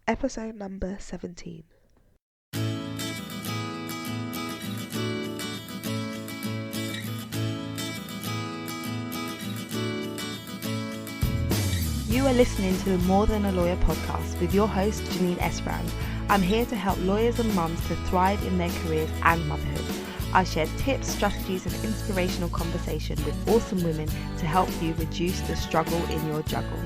episode number 17. You are listening to the More Than a Lawyer podcast with your host, Janine Esbrand. I'm here to help lawyers and mums to thrive in their careers and motherhood. I share tips, strategies, and inspirational conversation with awesome women to help you reduce the struggle in your juggle.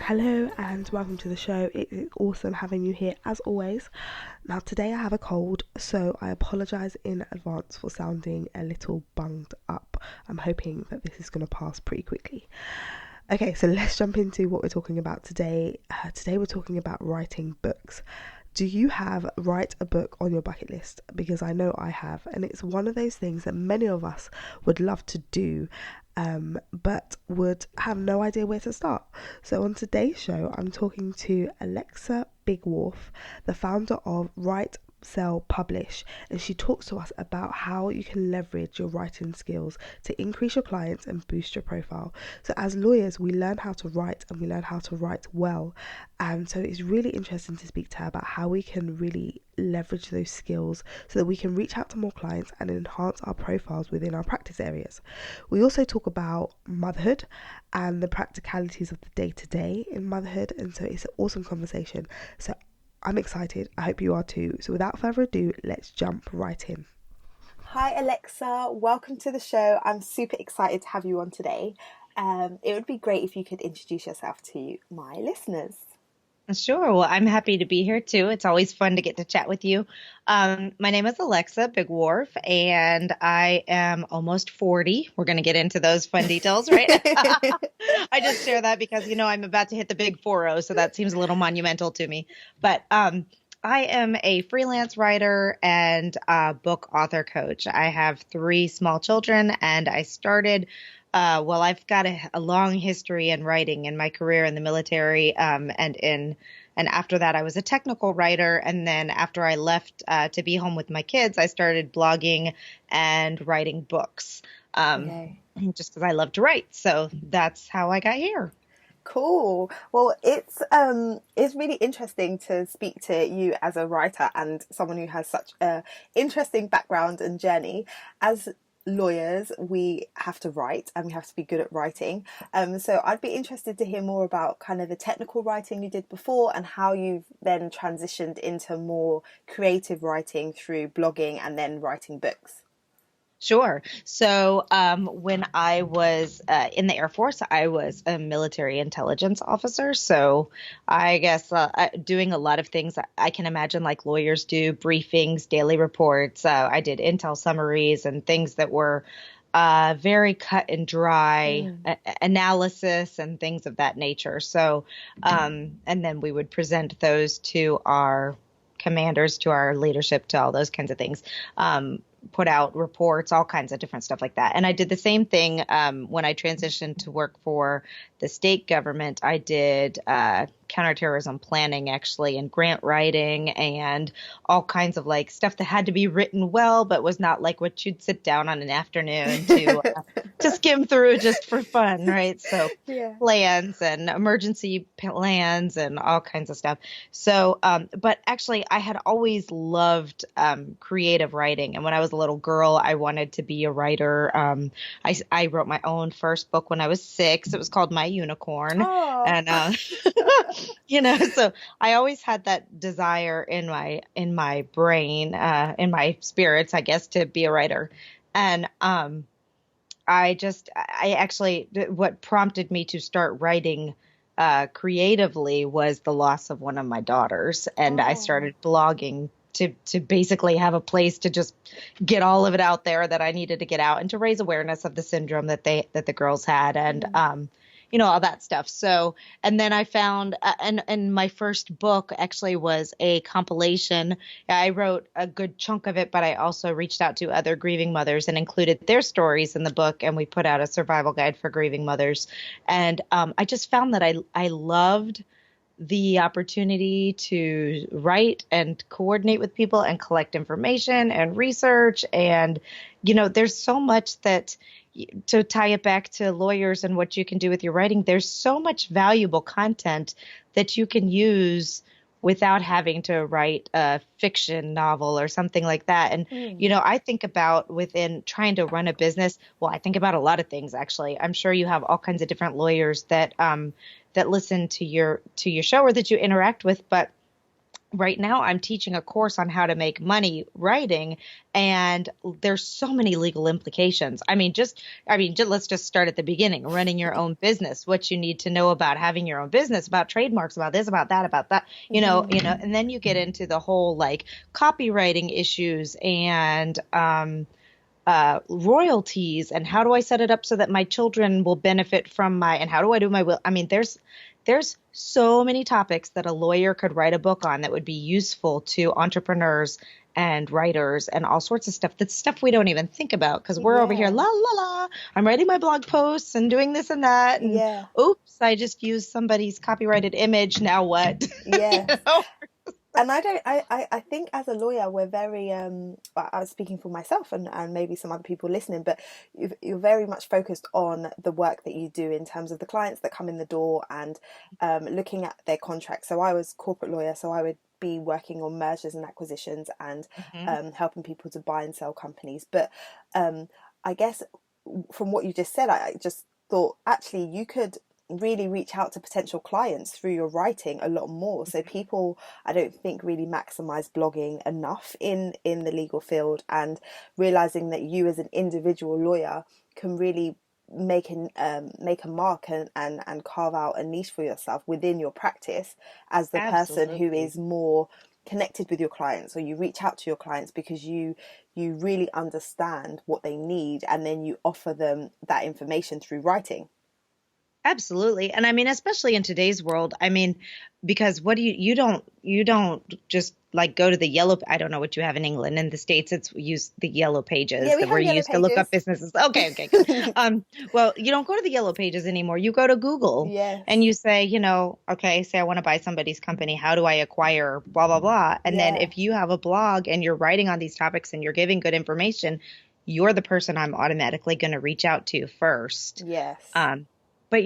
Hello and welcome to the show. It is awesome having you here as always. Now today I have a cold, so I apologise in advance for sounding a little bunged up. I'm hoping that this is going to pass pretty quickly. Okay, so let's jump into what we're talking about today. Today we're talking about writing books. Do you have write a book on your bucket list? Because I know I have, and it's one of those things that many of us would love to do, but would have no idea where to start. So on today's show, I'm talking to Alex Bigwarfe, the founder of Write.Publish, and she talks to us about how you can leverage your writing skills to increase your clients and boost your profile. So as lawyers, we learn how to write, and we learn how to write well, and so it's really interesting to speak to her about how we can really leverage those skills so that we can reach out to more clients and enhance our profiles within our practice areas. We also talk about motherhood and the practicalities of the day-to-day in motherhood, and so it's an awesome conversation. So I'm excited. I hope you are too. So without further ado, let's jump right in. Hi Alexa, welcome to the show. I'm super excited to have you on today. It would be great if you could introduce yourself to my listeners. Sure. Well, I'm happy to be here too. It's always fun to get to chat with you. My name is Alexa Bigwarfe, and I am almost 40. We're going to get into those fun details, right? I just share that because, I'm about to hit the big 40, so that seems a little monumental to me. But I am a freelance writer and book author coach. I have 3 small children, and I started I've got a long history in writing in my career in the military, and after that I was a technical writer. And then after I left to be home with my kids, I started blogging and writing books, just because I love to write. So that's how I got here. Cool. Well, it's really interesting to speak to you as a writer and someone who has such a interesting background and journey. As lawyers, we have to write and we have to be good at writing. So I'd be interested to hear more about kind of the technical writing you did before and how you've then transitioned into more creative writing through blogging and then writing books. Sure. So when I was in the Air Force, I was a military intelligence officer. So I guess doing a lot of things I can imagine like lawyers do, briefings, daily reports. I did intel summaries and things that were very cut and dry analysis and things of that nature. So and then we would present those to our commanders, to our leadership, to all those kinds of things. Put out reports, all kinds of different stuff like that. And I did the same thing when I transitioned to work for the state government. I did counterterrorism planning, actually, and grant writing and all kinds of like stuff that had to be written well, but was not like what you'd sit down on an afternoon to skim through just for fun, right? So plans and emergency plans and all kinds of stuff. So, but actually I had always loved creative writing. And when I was a little girl, I wanted to be a writer. I wrote my own first book when I was 6. It was called My Unicorn. Oh. And, so I always had that desire in my brain, in my spirits, I guess, to be a writer. And, what prompted me to start writing creatively was the loss of one of my daughters. And I started blogging to basically have a place to just get all of it out there that I needed to get out and to raise awareness of the syndrome that the girls had. And, all that stuff. So, and then I found, and my first book actually was a compilation. I wrote a good chunk of it, but I also reached out to other grieving mothers and included their stories in the book. And we put out a survival guide for grieving mothers. And I just found that I loved the opportunity to write and coordinate with people and collect information and research. And, there's so much that to tie it back to lawyers and what you can do with your writing, there's so much valuable content that you can use without having to write a fiction novel or something like that. And, I think about within trying to run a business. Well, I think about a lot of things, actually. I'm sure you have all kinds of different lawyers that, that listen to your show or that you interact with. But right now I'm teaching a course on how to make money writing, and there's so many legal implications. Let's just start at the beginning. Running your own business, what you need to know about having your own business, about trademarks, about this, about that, and then you get into the whole like copywriting issues and royalties, and how do I set it up so that my children will benefit from and how do I do my will? I mean, there's so many topics that a lawyer could write a book on that would be useful to entrepreneurs and writers and all sorts of stuff. That's stuff we don't even think about because we're over here, la, la, la. I'm writing my blog posts and doing this and that. And oops, I just used somebody's copyrighted image. Now what? Yeah. And I think as a lawyer, we're very, I was speaking for myself and maybe some other people listening, but you're very much focused on the work that you do in terms of the clients that come in the door and looking at their contracts. So I was corporate lawyer, so I would be working on mergers and acquisitions and helping people to buy and sell companies. But I guess from what you just said, I just thought actually you could really reach out to potential clients through your writing a lot more. So people, I don't think, really maximize blogging enough in the legal field, and realizing that you as an individual lawyer can really make a mark and carve out a niche for yourself within your practice as the person who is more connected with your clients, or you reach out to your clients because you really understand what they need, and then you offer them that information through writing. Absolutely. And I mean, especially in today's world, I mean, because what do you don't just like go to the I don't know what you have in England. In the States, it's use the yellow pages where you used to look up businesses. Okay, good. Well, you don't go to the yellow pages anymore. You go to Google and you say, say I want to buy somebody's company. How do I acquire blah, blah, blah. And then if you have a blog and you're writing on these topics and you're giving good information, you're the person I'm automatically going to reach out to first. Yes. But,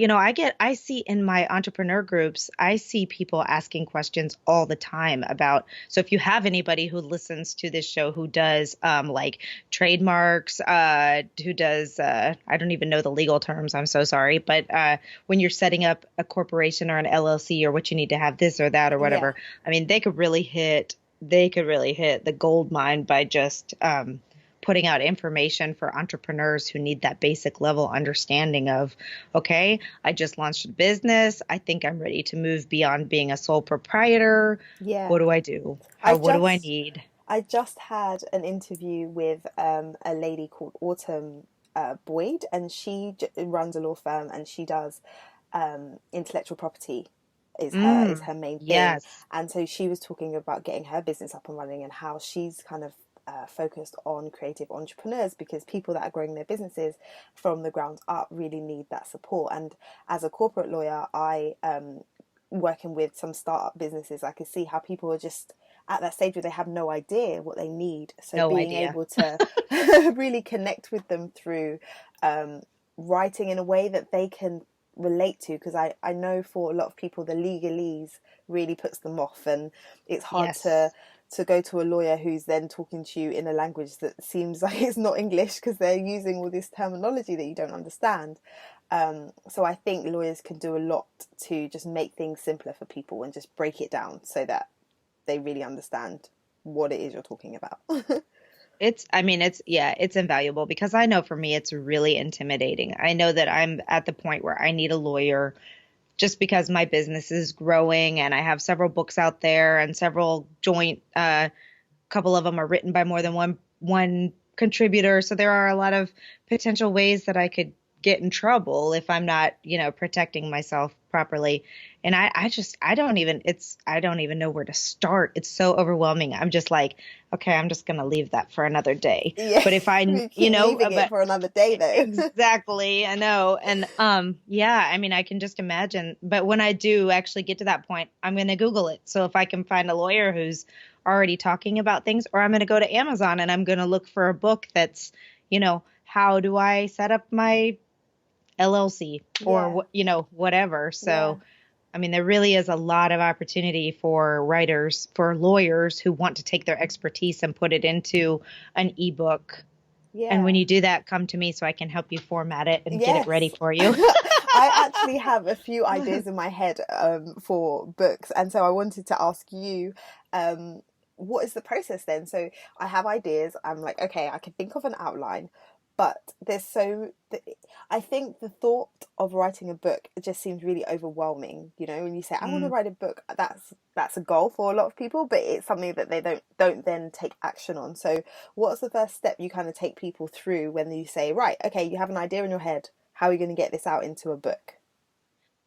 I see in my entrepreneur groups, I see people asking questions all the time about, so if you have anybody who listens to this show who does like trademarks, who does, I don't even know the legal terms, I'm so sorry. But when you're setting up a corporation or an LLC or what you need to have this or that or whatever, I mean, they could really hit the gold mine by just putting out information for entrepreneurs who need that basic level understanding of, okay, I just launched a business. I think I'm ready to move beyond being a sole proprietor. Yeah. What do I do? What do I need? I just had an interview with a lady called Autumn Boyd, and she runs a law firm, and she does intellectual property is her main thing. Yes. And so she was talking about getting her business up and running and how she's kind of focused on creative entrepreneurs, because people that are growing their businesses from the ground up really need that support. And as a corporate lawyer, I working with some startup businesses, I could see how people are just at that stage where they have no idea what they need. So being able to really connect with them through writing in a way that they can relate to, because I know for a lot of people the legalese really puts them off, and it's hard to go to a lawyer who's then talking to you in a language that seems like it's not English because they're using all this terminology that you don't understand. So I think lawyers can do a lot to just make things simpler for people and just break it down so that they really understand what it is you're talking about. It's invaluable, because I know for me, it's really intimidating. I know that I'm at the point where I need a lawyer just because my business is growing and I have several books out there and several joint, couple of them are written by more than one contributor. So there are a lot of potential ways that I could get in trouble if I'm not, protecting myself properly. And I don't even know where to start. It's so overwhelming. I'm just like, okay, I'm just going to leave that for another day. Yeah, but if I, leaving it for another day though. Exactly. I know. And, I can just imagine, but when I do actually get to that point, I'm going to Google it. So if I can find a lawyer who's already talking about things, or I'm going to go to Amazon and I'm going to look for a book that's, how do I set up my LLC or, whatever. Yeah. So, I mean, there really is a lot of opportunity for writers, for lawyers who want to take their expertise and put it into an ebook. And when Yeah. you do that, come to me so I can help you format it and get it ready Yes. for you. I actually have a few ideas in my head for books. And so I wanted to ask you, what is the process then? So I have ideas. I'm like, okay, I can think of an outline, but I think the thought of writing a book just seems really overwhelming. You know, when you say I want to Mm. write a book, that's a goal for a lot of people, but it's something that they don't then take action on. So what's the first step you kind of take people through when you say, right, okay, you have an idea in your head, how are you going to get this out into a book?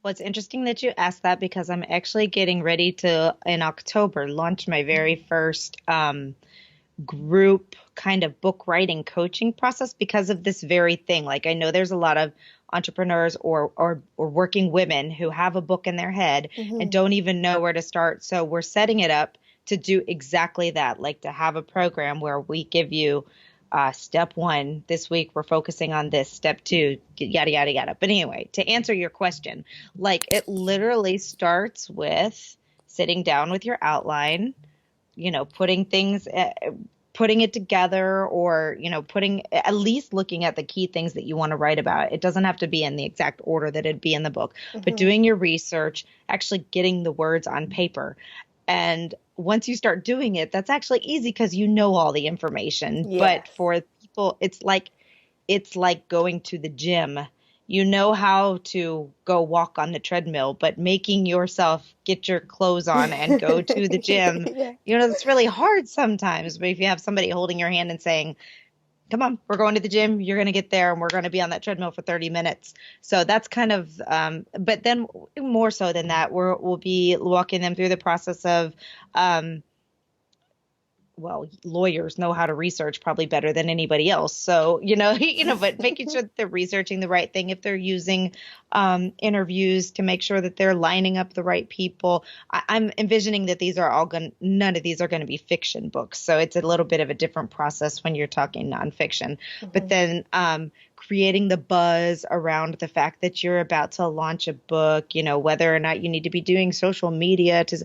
Well, it's interesting that you asked that because I'm actually getting ready to, in October, launch my very first group kind of book writing coaching process because of this very thing. Like, I know there's a lot of entrepreneurs or working women who have a book in their head and Mm-hmm. don't even know where to start. So we're setting it up to do exactly that, like to have a program where we give you step one. This week we're focusing on this. Step two, yada, yada, yada. But anyway, to answer your question, like it literally starts with sitting down with your outline, putting things, putting it together, or, putting, at least looking at the key things that you want to write about. It doesn't have to be in the exact order that it'd be in the book, but Mm-hmm. doing your research, actually getting the words on paper. And once you start doing it, that's actually easy because you know all the information. But Yes. for people, it's like going to the gym. You know how to go walk on the treadmill, but making yourself get your clothes on and go to the gym, Yeah. it's really hard sometimes. But if you have somebody holding your hand and saying, come on, we're going to the gym, you're going to get there and we're going to be on that treadmill for 30 minutes. So that's kind of, but then more so than that, we'll be walking them through the process of, well, lawyers know how to research probably better than anybody else. So, but making sure that they're researching the right thing, if they're using interviews to make sure that they're lining up the right people. I'm envisioning that none of these are going to be fiction books. So it's a little bit of a different process when you're talking nonfiction. But then creating the buzz around the fact that you're about to launch a book, whether or not you need to be doing social media to.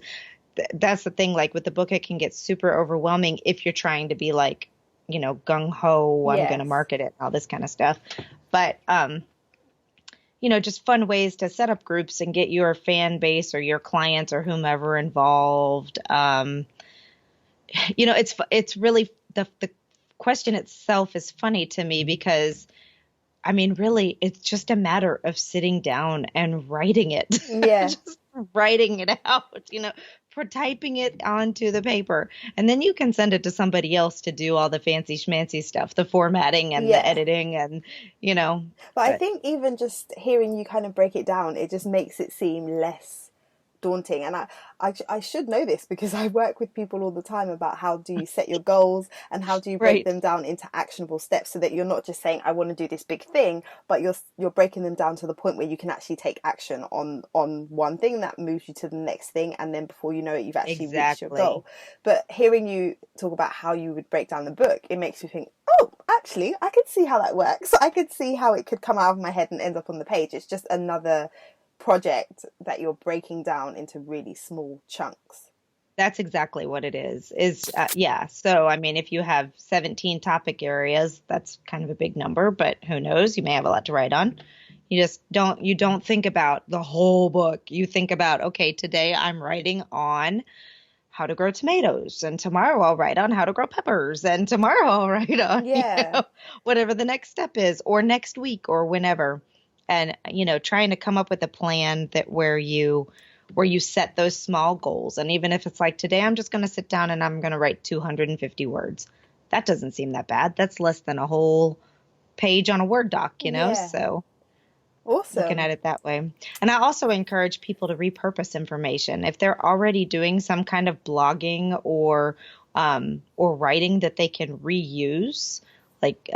That's the thing, like with the book, it can get super overwhelming if you're trying to be like, gung ho, I'm going to Yes. market it, all this kind of stuff. But, just fun ways to set up groups and get your fan base or your clients or whomever involved. It's really the question itself is funny to me because I mean, really, it's just a matter of sitting down and writing it, Yeah. just writing it out, for typing it onto the paper. And then you can send it to somebody else to do all the fancy schmancy stuff, the formatting and the Yeah. editing and, But I but think even just hearing you kind of break it down, it just makes it seem less daunting. And I should know this because I work with people all the time about how do you set your goals and how do you break right. them down into actionable steps so that you're not just saying I want to do this big thing, but you're breaking them down to the point where you can actually take action on one thing that moves you to the next thing, and then before you know it, you've actually reached your Exactly. goal. But hearing you talk about how you would break down the book, it makes you think, oh, actually, I could see how that works. I could see how it could come out of my head and end up on the page. It's just another project that you're breaking down into really small chunks. That's exactly what it is yeah. So, I mean, if you have 17 topic areas, that's kind of a big number, but who knows? You may have a lot to write on. You don't think about the whole book. You think about, okay, today I'm writing on how to grow tomatoes, and tomorrow I'll write on how to grow peppers, and tomorrow I'll write on, Yeah. whatever the next step is, or next week or whenever. And, trying to come up with a plan where you set those small goals. And even if it's like today, I'm just going to sit down and I'm going to write 250 words. That doesn't seem that bad. That's less than a whole page on a Word doc, Yeah. so looking Awesome. at it that way. And I also encourage people to repurpose information. If they're already doing some kind of blogging or writing that they can reuse, like,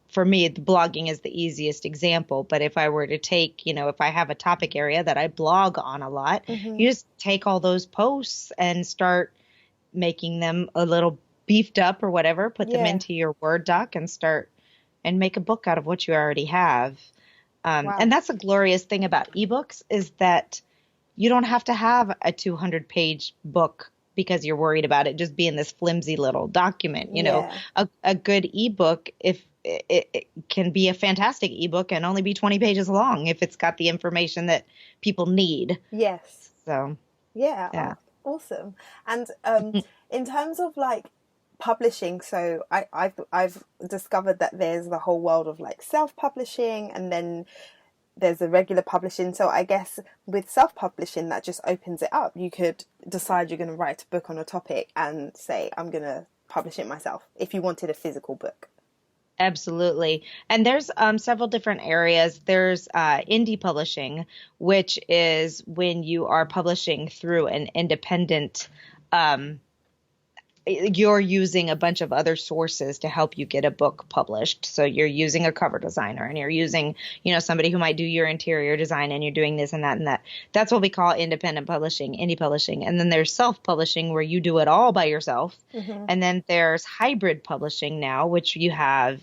for me, the blogging is the easiest example. But if I were to take, if I have a topic area that I blog on a lot, you just take all those posts and start making them a little beefed up or whatever, put them Yeah. into your Word doc and start, and make a book out of what you already have. Wow. And that's the glorious thing about ebooks is that you don't have to have a 200-page book because you're worried about it just being this flimsy little document. Yeah. A good ebook, if it can be a fantastic ebook and only be 20 pages long if it's got the information that people need. Yes. So, Yeah. yeah. Oh, awesome. And in terms of like publishing, so I've discovered that there's the whole world of like self-publishing, and then there's a regular publishing. So I guess with self-publishing, that just opens it up. You could decide you're going to write a book on a topic and say, I'm going to publish it myself, if you wanted a physical book. Absolutely. And there's several different areas. There's indie publishing, which is when you are publishing through an independent, you're using a bunch of other sources to help you get a book published. So you're using a cover designer, and you're using, somebody who might do your interior design, and you're doing this and that and that. That's what we call independent publishing, indie publishing. And then there's self-publishing, where you do it all by yourself. Mm-hmm. And then there's hybrid publishing now, which you have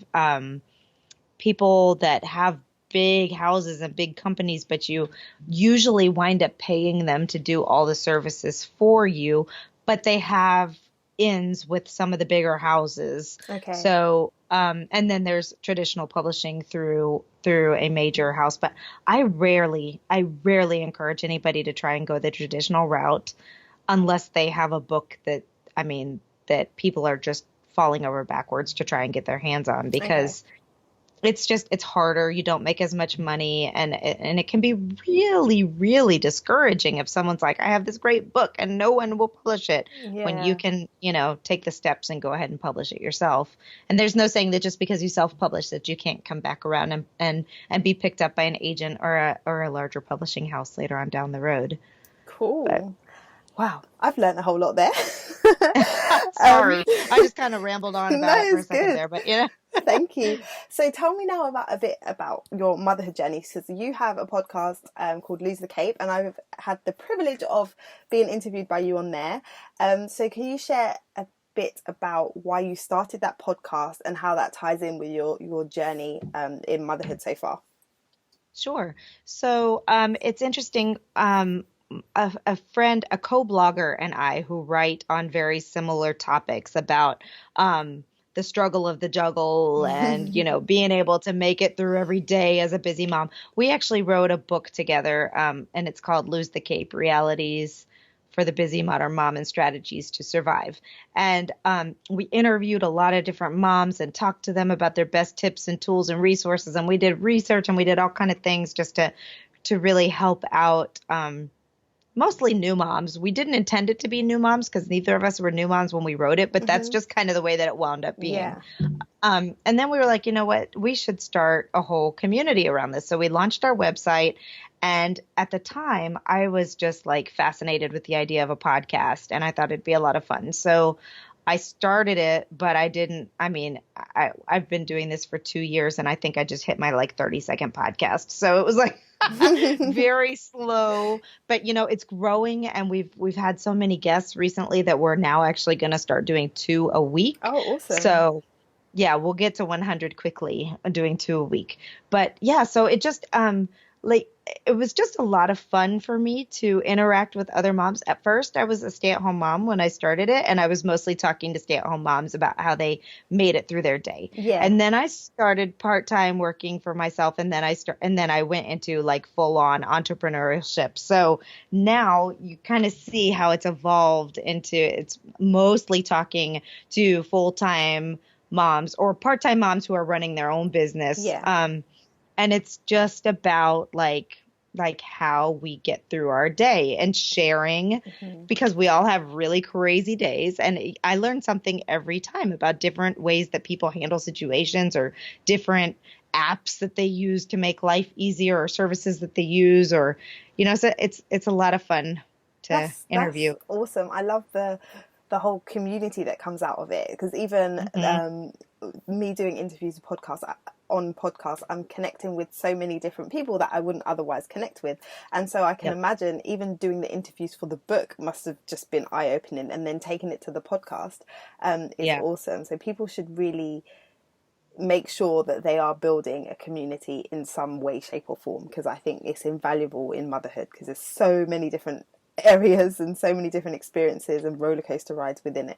people that have big houses and big companies, but you usually wind up paying them to do all the services for you, but they have ins with some of the bigger houses. Okay. So, and then there's traditional publishing through a major house, but I rarely encourage anybody to try and go the traditional route unless they have a book that people are just falling over backwards to try and get their hands on, because it's harder. You don't make as much money, and it can be really, really discouraging if someone's like, I have this great book and no one will publish it, when you can, take the steps and go ahead and publish it yourself. And there's no saying that just because you self-publish that you can't come back around and be picked up by an agent or a larger publishing house later on down the road. Cool. But, wow, I've learned a whole lot there. Sorry, I just kind of rambled on about it for a second there, but Thank you. So tell me now a bit about your motherhood journey, because you have a podcast called Lose the Cape, and I've had the privilege of being interviewed by you on there. So can you share a bit about why you started that podcast and how that ties in with your journey in motherhood so far? Sure. So it's interesting. A friend, a co-blogger, and I, who write on very similar topics about the struggle of the juggle and, being able to make it through every day as a busy mom. We actually wrote a book together, and it's called Lose the Cape: Realities for the Busy Modern Mom and Strategies to Survive. And we interviewed a lot of different moms and talked to them about their best tips and tools and resources. And we did research, and we did all kind of things just to really help out mostly new moms. We didn't intend it to be new moms because neither of us were new moms when we wrote it, but that's just kind of the way that it wound up being. Yeah. And then we were like, you know what, we should start a whole community around this. So we launched our website. And at the time, I was just like fascinated with the idea of a podcast, and I thought it'd be a lot of fun. So I started it, but I've been doing this for 2 years, and I think I just hit my 30-second podcast. So it was like very slow, but it's growing, and we've had so many guests recently that we're now actually going to start doing 2 a week. Oh, awesome. So yeah, we'll get to 100 quickly, doing 2 a week. But yeah, so it just it was just a lot of fun for me to interact with other moms. At first, I was a stay-at-home mom when I started it, and I was mostly talking to stay-at-home moms about how they made it through their day. Yeah. And then I started part-time working for myself, and then I went into full-on entrepreneurship. So now you kind of see how it's evolved into, it's mostly talking to full-time moms or part-time moms who are running their own business. Yeah. And it's just about how we get through our day and sharing, because we all have really crazy days. And I learn something every time about different ways that people handle situations, or different apps that they use to make life easier, or services that they use, or, so it's a lot of fun to interview. That's awesome. I love the whole community that comes out of it, because even me doing interviews on podcasts, I'm connecting with so many different people that I wouldn't otherwise connect with. And so I can imagine even doing the interviews for the book must have just been eye-opening, and then taking it to the podcast is awesome. So people should really make sure that they are building a community in some way, shape or form, because I think it's invaluable in motherhood, because there's so many different areas and so many different experiences and roller coaster rides within it.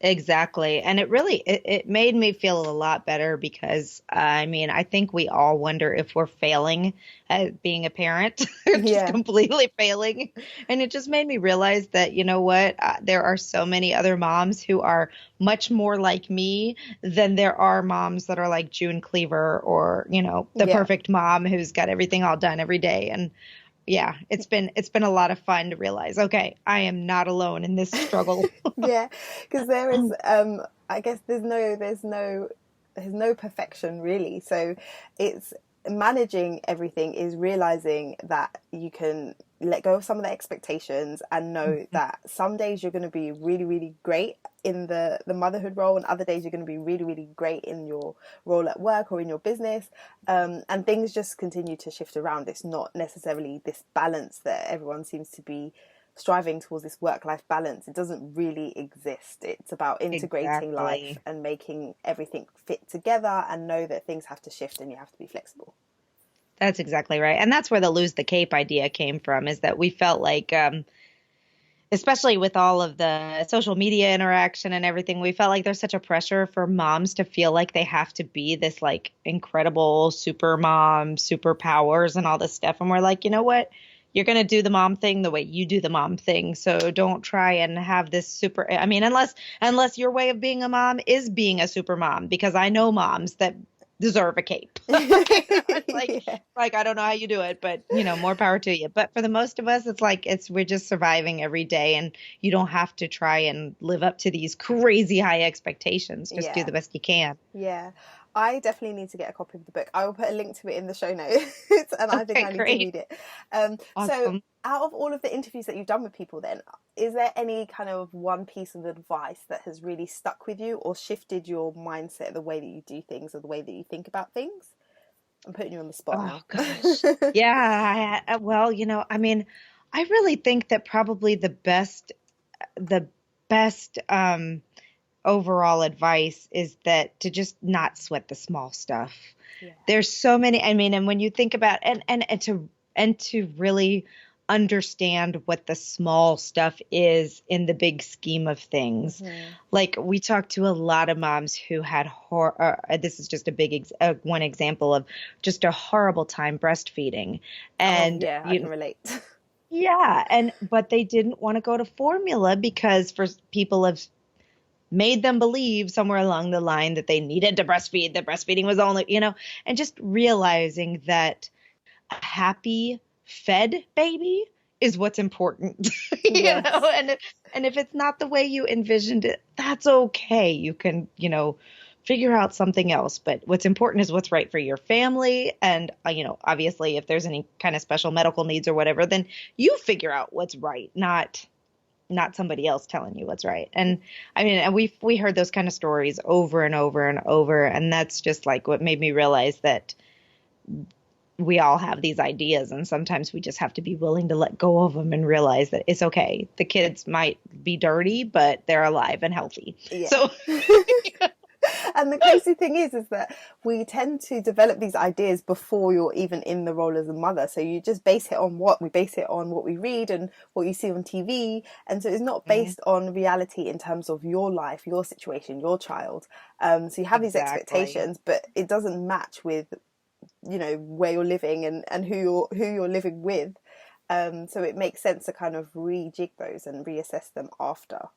Exactly. And it made me feel a lot better because I mean, I think we all wonder if we're failing at being a parent or just Yeah. completely failing. And it just made me realize that, you know what, there are so many other moms who are much more like me than there are moms that are like June Cleaver or, you know, the Yeah. perfect mom who's got everything all done every day. And yeah, it's been a lot of fun to realize, okay, I am not alone in this struggle. Yeah, because there is I guess there's no perfection really, so it's managing everything is realizing that you can let go of some of the expectations and know that some days you're going to be really, really great in the motherhood role, and other days you're going to be really, really great in your role at work or in your business, and things just continue to shift around. It's not necessarily this balance that everyone seems to be striving towards, this work-life balance. It doesn't really exist. It's about integrating life Exactly. and making everything fit together, and know that things have to shift and you have to be flexible. That's exactly right. And that's where the lose the cape idea came from, is that we felt like, especially with all of the social media interaction and everything, we felt like there's such a pressure for moms to feel like they have to be this like incredible super mom, superpowers and all this stuff. And we're like, you know what? You're going to do the mom thing the way you do the mom thing. So don't try and have this super, I mean, unless your way of being a mom is being a super mom, because I know moms that deserve a cape. It's Yeah. like I don't know how you do it, but you know, more power to you. But for the most of us, it's like we're just surviving every day, and you don't have to try and live up to these crazy high expectations. Just do Yeah. the best you can. Yeah, I definitely need to get a copy of the book. I will put a link to it in the show notes, and I think Okay, I need to great. read it. So, Awesome. out of all of the interviews that you've done with people, then, is there any kind of one piece of advice that has really stuck with you or shifted your mindset, the way that you do things or the way that you think about things? I'm putting you on the spot Oh now. gosh. Yeah, well, you know, I mean, I really think that probably the best overall advice is that to just not sweat the small stuff. Yeah. There's so many, I mean, and when you think about and to really understand what the small stuff is in the big scheme of things. Mm-hmm. Like we talked to a lot of moms who had this is just a one example of just a horrible time breastfeeding. Oh And yeah, I can relate. yeah, and but they didn't want to go to formula because for people have made them believe somewhere along the line that they needed to breastfeed, that breastfeeding was only, you know, and just realizing that a happy fed baby is what's important, you know, Yes. and if it's not the way you envisioned it, that's okay. You can, you know, figure out something else. But what's important is what's right for your family. And, you know, obviously, if there's any kind of special medical needs or whatever, then you figure out what's right, not somebody else telling you what's right. And I mean, and we heard those kind of stories over and over and over, and that's just like what made me realize that we all have these ideas, and sometimes we just have to be willing to let go of them and realize that it's okay. The kids might be dirty, but they're alive and healthy. Yeah. So And the crazy thing is that we tend to develop these ideas before you're even in the role as a mother. So you just base it on what we base it on, what we read and what you see on TV. And so it's not based on reality in terms of your life, your situation, your child. So you have these exactly. expectations, but it doesn't match with, you know, where you're living and who you're living with. So it makes sense to kind of rejig those and reassess them after.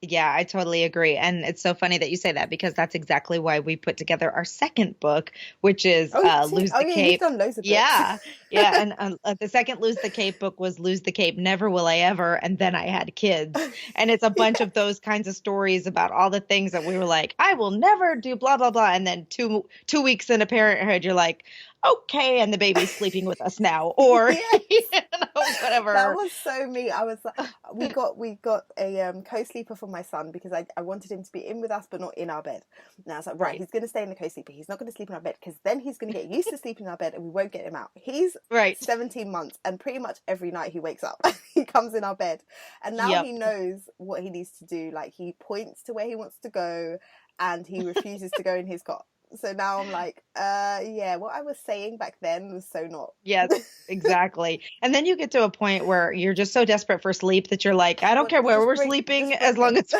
Yeah, I totally agree. And it's so funny that you say that because that's exactly why we put together our second book, which is Oh, Lose oh the yeah, you've Cape. done loads of books. Yeah. Yeah. And the second Lose the Cape book was Lose the Cape, Never Will I Ever. And then I had kids. And it's a bunch Yeah. of those kinds of stories about all the things that we were like, I will never do blah, blah, blah. And then two weeks into parenthood, you're like, okay. And the baby's sleeping with us now, or, Yes. you know, That whatever. was so me. I was like, we got a co-sleeper for my son because I wanted him to be in with us but not in our bed. Now I was like, right, Right. he's going to stay in the co-sleeper. He's not going to sleep in our bed because then he's going to get used to sleeping in our bed and we won't get him out. He's Right. 17 months and pretty much every night he wakes up, he comes in our bed, and now he Yep. knows what he needs to do. Like he points to where he wants to go. and he refuses to go in his cot. So now I'm like, yeah, what I was saying back then was so not. Yes, exactly. And then you get to a point where you're just so desperate for sleep that you're like, I don't care where we're sleeping as long as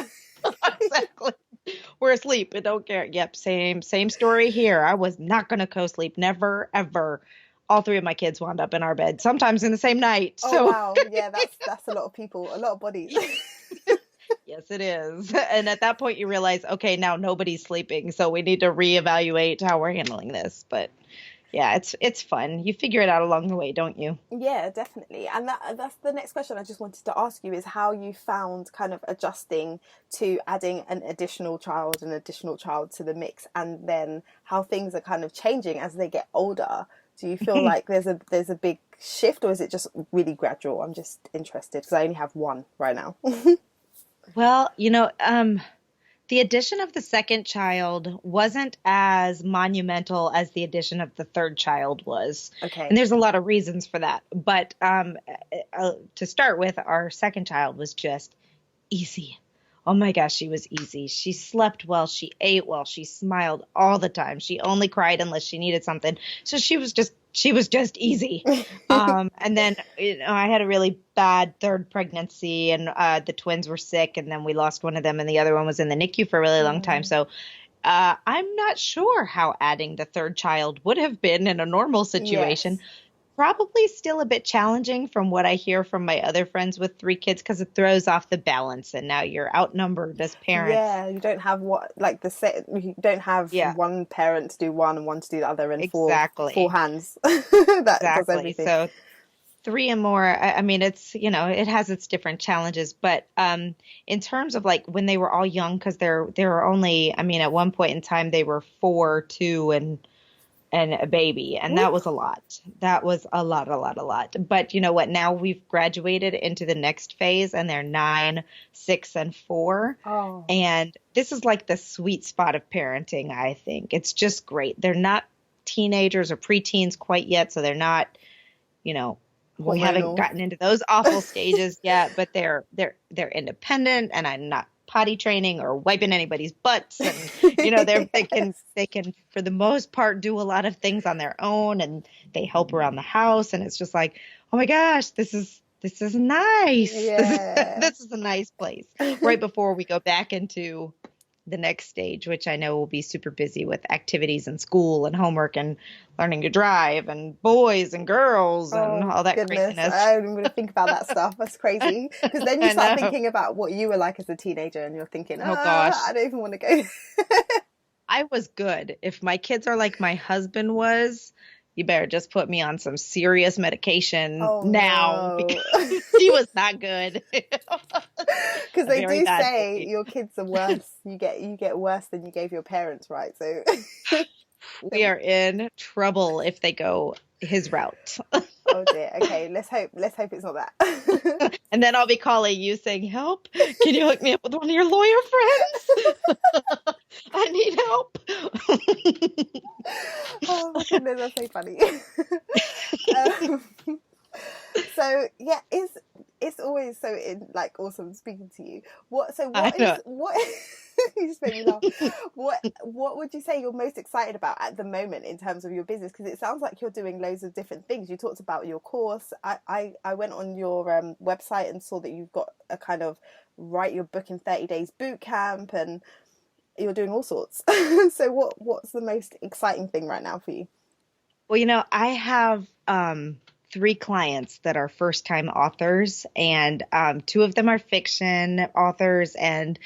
exactly we're asleep. I don't care. Yep, same story here. I was not gonna co-sleep. Never, ever. All three of my kids wound up in our bed, sometimes in the same night. Oh So wow, yeah, that's a lot of people, a lot of bodies. yes, it is. And at that point you realize, okay, now nobody's sleeping, so we need to reevaluate how we're handling this. But yeah, it's fun. You figure it out along the way, don't you? Yeah, definitely. And that's the next question I just wanted to ask you, is how you found kind of adjusting to adding an additional child to the mix, and then how things are kind of changing as they get older. Do you feel like there's a big shift, or is it just really gradual? I'm just interested because I only have one right now. Well, the addition of the second child wasn't as monumental as the addition of the third child was. Okay. And there's a lot of reasons for that. But to start with, our second child was just easy. Oh my gosh, she was easy. She slept well. She ate well. She smiled all the time. She only cried unless she needed something. So she was just easy. And then, I had a really bad third pregnancy, and the twins were sick, and then we lost one of them, and the other one was in the NICU for a really long time. So I'm not sure how adding the third child would have been in a normal situation. Yes. Probably still a bit challenging from what I hear from my other friends with 3 kids, because it throws off the balance, and now you're outnumbered as parents. Yeah, you don't have you don't have one parent to do one and one to do the other, and exactly. four hands that does everything. So 3 and more, I mean, it's, it has its different challenges, but in terms of like when they were all young, because there were only, I mean, at one point in time they were 4, 2, and a baby. And that was a lot. That was a lot. But you know what? Now we've graduated into the next phase, and they're 9, 6, and 4. Oh. And this is like the sweet spot of parenting, I think. It's just great. They're not teenagers or preteens quite yet. So they're not, we haven't gotten into those awful stages yet, but they're independent, and I'm not potty training or wiping anybody's butts, and they can for the most part do a lot of things on their own, and they help around the house, and it's just like, oh my gosh, this is nice. Yeah. This is a nice place right before we go back into the next stage, which I know will be super busy with activities and school and homework and learning to drive and boys and girls and all that craziness. I don't even want to think about that stuff. That's crazy. Because then you start thinking about what you were like as a teenager, and you're thinking, oh gosh, I don't even want to go. I was good. If my kids are like my husband was, you better just put me on some serious medication now, because he was not good. Because they do say your kids are worse. You get worse than you gave your parents, right? So we are in trouble if they go his route. Oh dear. Okay, let's hope it's not that. And then I'll be calling you saying, help, can you hook me up with one of your lawyer friends? I need help. Oh my goodness, that's so funny. So yeah, it's always so awesome speaking to you. What you just made me laugh. What would you say you're most excited about at the moment in terms of your business? Because it sounds like you're doing loads of different things. You talked about your course. I went on your website and saw that you've got a kind of write your book in 30 days boot camp, and you're doing all sorts. So what's the most exciting thing right now for you? Well, I have 3 clients that are first-time authors, and 2 of them are fiction authors, and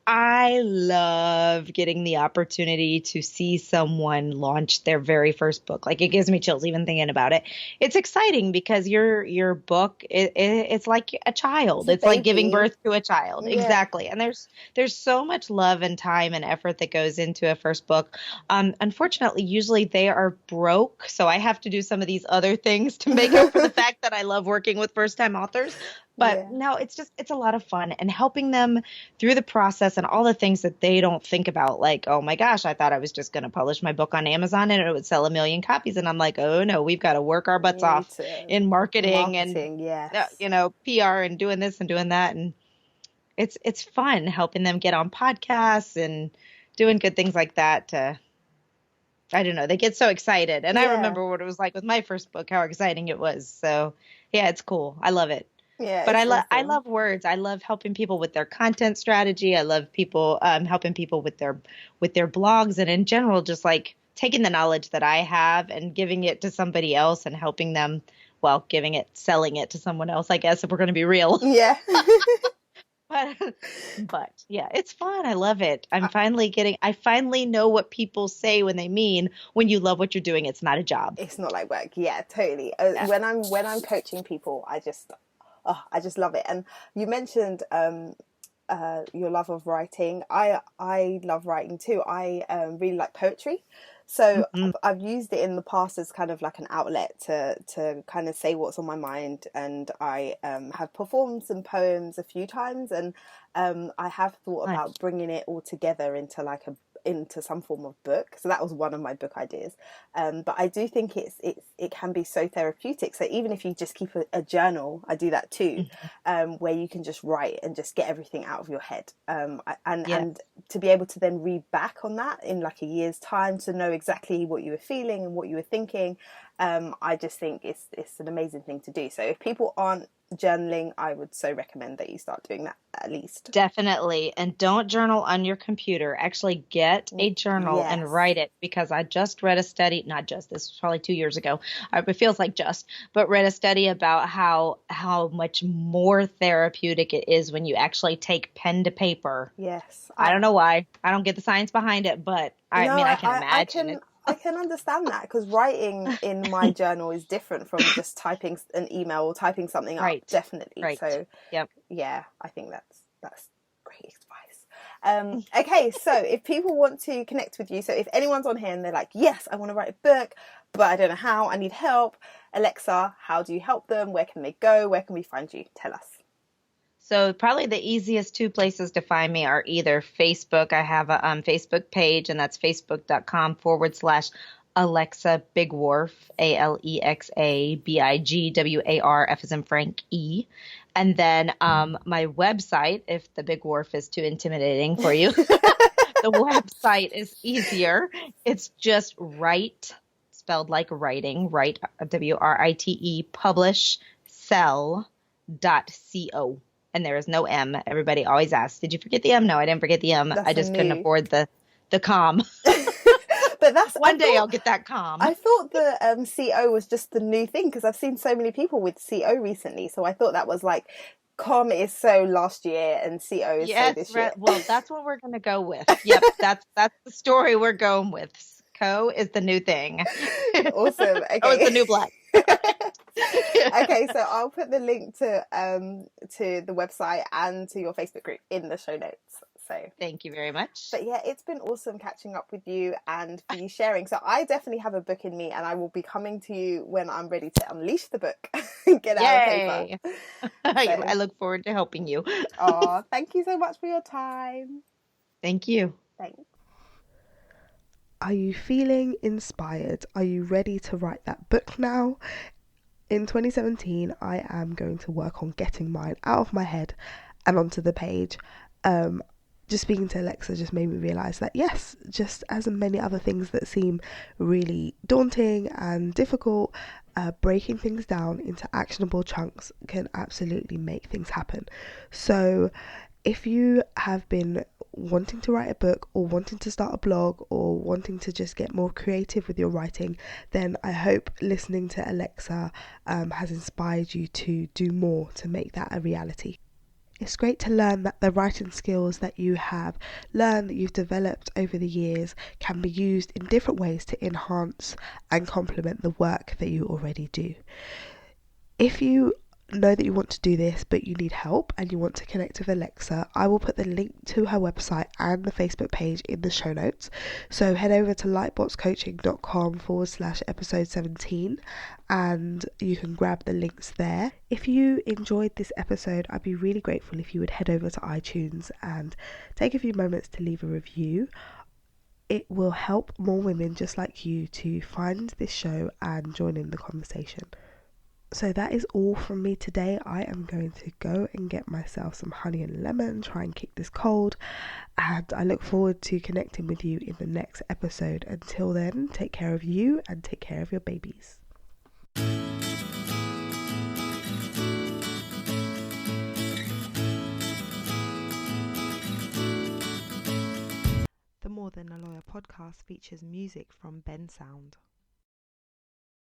I love getting the opportunity to see someone launch their very first book. Like, it gives me chills even thinking about it. It's exciting because your book, it's like a child. It's like giving birth to a child. Yeah. Exactly. And there's so much love and time and effort that goes into a first book. Unfortunately, usually they are broke, so I have to do some of these other things to make up for the fact that I love working with first-time authors. But no, it's a lot of fun, and helping them through the process and all the things that they don't think about. Like, oh my gosh, I thought I was just going to publish my book on Amazon and it would sell 1 million copies. And I'm like, oh no, we've got to work our butts off in marketing and, PR and doing this and doing that. And it's fun helping them get on podcasts and doing good things like that. I don't know. They get so excited. And I Yeah. remember what it was like with my first book, how exciting it was. So yeah, it's cool. I love it. Yeah, But it's I awesome. love words. I love helping people with their content strategy. I love people helping people with their blogs, and in general, just like taking the knowledge that I have and giving it to somebody else and helping them, well, selling it to someone else, I guess, if we're going to be real. Yeah. But yeah, it's fun. I love it. I finally know what people say when they mean when you love what you're doing, it's not a job. It's not like work. Yeah, totally. Yeah. When I'm coaching people, I just love it. And you mentioned your love of writing. I love writing too. I really like poetry. So Mhm. I've used it in the past as kind of like an outlet to kind of say what's on my mind. And I have performed some poems a few times, and I have thought Nice. about bringing it all together into some form of book. So that was one of my book ideas. But I do think it can be so therapeutic. So even if you just keep a journal, I do that too, where you can just write and just get everything out of your head. Yeah. And to be able to then read back on that in like a year's time to know exactly what you were feeling and what you were thinking. I just think it's an amazing thing to do. So if people aren't journaling, I would so recommend that you start doing that at least. Definitely. And don't journal on your computer. Actually get a journal Yes. and write it, because I just read a study, not just, this was probably 2 years ago. It feels like but read a study about how much more therapeutic it is when you actually take pen to paper. Yes. I don't know why. I don't get the science behind it, but I No, mean, I can imagine it. I can understand that, because writing in my journal is different from just typing an email or typing something up. Right. Definitely. Right. So Yep. yeah, I think that's great advice. Okay, so if people want to connect with you, so if anyone's on here and they're like, yes, I want to write a book, but I don't know how, I need help. Alexa, how do you help them? Where can they go? Where can we find you? Tell us. So probably the easiest two places to find me are either Facebook. I have a Facebook page, and that's facebook.com/Alexa Bigwarfe, Alexa Bigwarf as in Frank E. And then my website, if the Big Wharf is too intimidating for you, the website is easier. It's just Write, spelled like writing, Write, Write, publish.sell.co. And there is no M. Everybody always asks, did you forget the M? No, I didn't forget the M. I just couldn't afford the com. But that's One day I'll get that com. I thought the CO was just the new thing, because I've seen so many people with CO recently. So I thought that was like, com is so last year and CO is so this year. Well, that's what we're going to go with. Yep, that's the story we're going with. Co is the new thing. Awesome. Okay. Oh, it's the new black. Okay, so I'll put the link to the website and to your Facebook group in the show notes. So thank you very much. But yeah, it's been awesome catching up with you and for you sharing. So I definitely have a book in me, and I will be coming to you when I'm ready to unleash the book and get out of paper. So, I look forward to helping you. Oh, thank you so much for your time. Thank you. Thanks. Are you feeling inspired? Are you ready to write that book now? In 2017, I am going to work on getting mine out of my head and onto the page. Just speaking to Alexa just made me realise that yes, just as many other things that seem really daunting and difficult, breaking things down into actionable chunks can absolutely make things happen. So if you have been wanting to write a book, or wanting to start a blog, or wanting to just get more creative with your writing, then I hope listening to Alexa has inspired you to do more to make that a reality. It's great to learn that the writing skills that you have learned, that you've developed over the years, can be used in different ways to enhance and complement the work that you already do. If you know that you want to do this but you need help and you want to connect with Alexa, I will put the link to her website and the Facebook page in the show notes. So head over to lightboxcoaching.com/episode 17 and you can grab the links there. If you enjoyed this episode, I'd be really grateful if you would head over to iTunes and take a few moments to leave a review. It will help more women just like you to find this show and join in the conversation. So that is all from me today. I am going to go and get myself some honey and lemon, try and kick this cold, and I look forward to connecting with you in the next episode. Until then, take care of you and take care of your babies. The More Than a Lawyer podcast features music from Ben Sound.